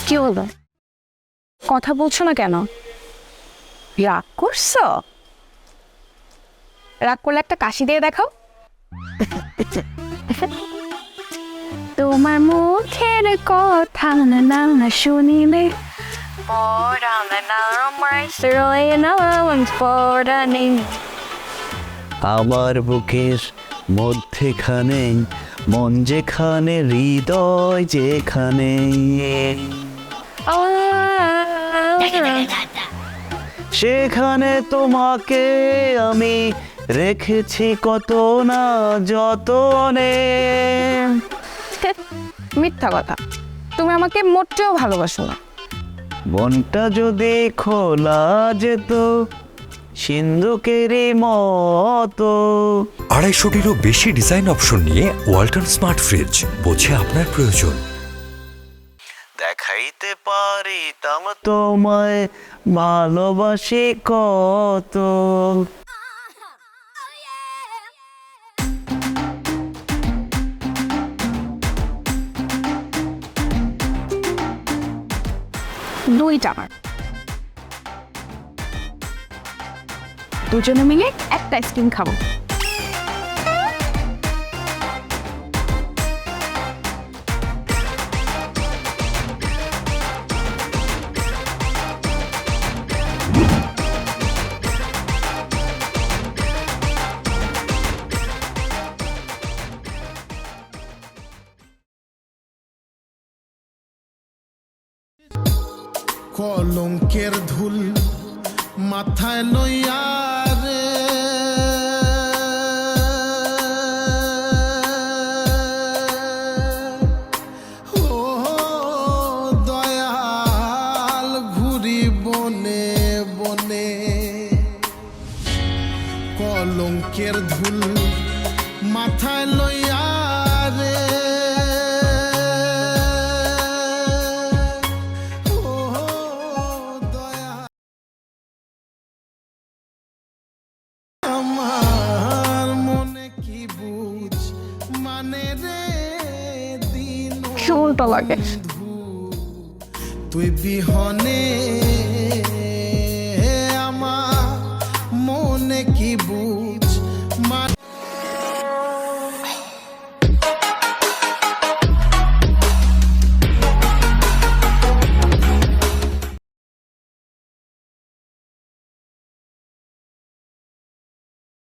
কি হলো? কথা বলছো না কেন? রাগ করছো? রাগ করলে একটা কাশি দিয়ে দেখাও। তোমার মুখের কথা না না না শুনিলে আমার বুকের মধ্যেখানে মন যেখানে হৃদয় যেখানে সেখানে তোমাকে আমি রেখেছি কত না যতনে। মিথ্যা কথা, তুমি আমাকে মোটেও ভালোবাসো না। মনটা যদি খোলা যেত সিন্ধুকেরই মতো। 250-টিরও বেশি ডিজাইন অপশন নিয়ে ওয়ালটন স্মার্ট ফ্রিজ, বোঝে আপনার প্রয়োজন। দেখাইতে পারিতাম তোমায় ভালোবাসি কত। দুইটা আমার, দুজনে মিলে একটা আইসক্রিম খাবো। কলঙ্কের ধুল মাথায় লইয়া রে ও দয়াল ঘুরি বনে বনে। কলঙ্কের ধুল মাথায় লইয়া রে উল্টো লাগে। তুই বিহনে